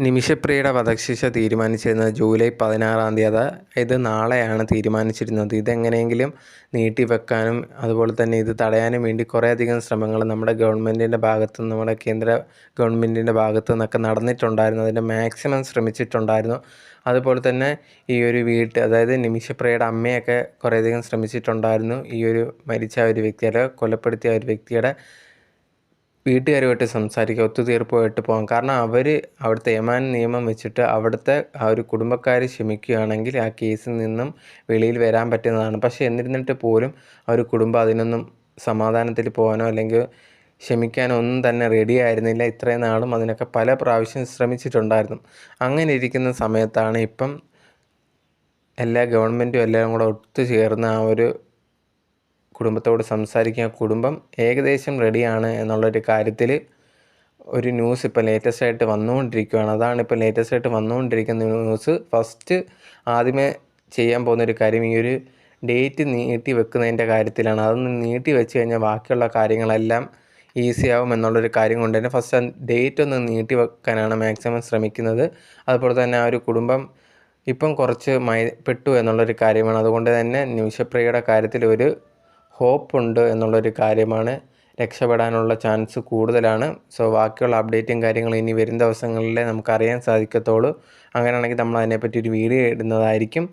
നിമിഷപ്രിയയുടെ വധശിക്ഷ തീരുമാനിച്ചിരുന്നത് ജൂലൈ 16-ാം തീയതി. ഇത് നാളെയാണ് തീരുമാനിച്ചിരുന്നത്. ഇതെങ്ങനെയെങ്കിലും നീട്ടിവെക്കാനും അതുപോലെ തന്നെ ഇത് തടയാനും വേണ്ടി കുറേയധികം ശ്രമങ്ങൾ നമ്മുടെ ഗവൺമെൻറ്റിൻ്റെ ഭാഗത്തുനിന്ന്, നമ്മുടെ കേന്ദ്ര ഗവൺമെൻറ്റിൻ്റെ ഭാഗത്തു നിന്നൊക്കെ നടന്നിട്ടുണ്ടായിരുന്നു. അതിൻ്റെ മാക്സിമം ശ്രമിച്ചിട്ടുണ്ടായിരുന്നു. അതുപോലെ തന്നെ ഈ ഒരു അതായത് നിമിഷപ്രിയയുടെ അമ്മയൊക്കെ കുറേയധികം ശ്രമിച്ചിട്ടുണ്ടായിരുന്നു. ഈ ഒരു മരിച്ച ഒരു വ്യക്തിയുടെ, കൊലപ്പെടുത്തിയ ഒരു വ്യക്തിയുടെ വീട്ടുകാരുമായിട്ട് സംസാരിക്കുക, ഒത്തുതീർപ്പുമായിട്ട് പോകാം. കാരണം അവിടുത്തെ ഏമാൻ നിയമം വെച്ചിട്ട് അവിടുത്തെ ആ ഒരു കുടുംബക്കാർ ക്ഷമിക്കുകയാണെങ്കിൽ ആ കേസിൽ നിന്നും വെളിയിൽ വരാൻ പറ്റുന്നതാണ്. പക്ഷേ എന്നിരുന്നിട്ട് പോലും ആ ഒരു കുടുംബം അതിനൊന്നും സമാധാനത്തിൽ പോകാനോ അല്ലെങ്കിൽ ക്ഷമിക്കാനോ ഒന്നും തന്നെ റെഡി ആയിരുന്നില്ല. ഇത്രയും നാളും അതിനൊക്കെ പല പ്രാവശ്യം ശ്രമിച്ചിട്ടുണ്ടായിരുന്നു. അങ്ങനെ ഇരിക്കുന്ന സമയത്താണ് ഇപ്പം എല്ലാ ഗവൺമെൻറ്റും എല്ലാം കൂടെ ഒത്തുചേർന്ന് ആ ഒരു കുടുംബത്തോട് സംസാരിക്കുക. കുടുംബം ഏകദേശം റെഡിയാണ് എന്നുള്ളൊരു കാര്യത്തിൽ ഒരു ന്യൂസ് ഇപ്പോൾ ലേറ്റസ്റ്റായിട്ട് വന്നുകൊണ്ടിരിക്കുകയാണ്. അതാണ് ഇപ്പോൾ ലേറ്റസ്റ്റായിട്ട് വന്നുകൊണ്ടിരിക്കുന്ന ന്യൂസ്. ഫസ്റ്റ് ആദ്യമേ ചെയ്യാൻ പോകുന്നൊരു കാര്യം ഈ ഒരു ഡേറ്റ് നീട്ടി വെക്കുന്നതിൻ്റെ കാര്യത്തിലാണ്. അതൊന്ന് നീട്ടി വെച്ച് കഴിഞ്ഞാൽ ബാക്കിയുള്ള കാര്യങ്ങളെല്ലാം ഈസി ആവും എന്നുള്ളൊരു കാര്യം കൊണ്ട് തന്നെ ഫസ്റ്റ് ഡേറ്റ് ഒന്ന് നീട്ടി വെക്കാനാണ് മാക്സിമം ശ്രമിക്കുന്നത്. അതുപോലെ തന്നെ ആ ഒരു കുടുംബം ഇപ്പം കുറച്ച് പെട്ടു എന്നുള്ളൊരു കാര്യമാണ്. അതുകൊണ്ട് തന്നെ നിമിഷപ്രിയയുടെ കാര്യത്തിൽ ഒരു ഹോപ്പുണ്ട് എന്നുള്ളൊരു കാര്യമാണ്. രക്ഷപ്പെടാനുള്ള ചാൻസ് കൂടുതലാണ്. സോ ബാക്കിയുള്ള അപ്ഡേറ്റും കാര്യങ്ങളും ഇനി വരും ദിവസങ്ങളിലേ നമുക്കറിയാൻ സാധിക്കത്തുള്ളൂ. അങ്ങനെയാണെങ്കിൽ നമ്മൾ അതിനെപ്പറ്റി ഒരു വീഡിയോ ഇടുന്നതായിരിക്കും.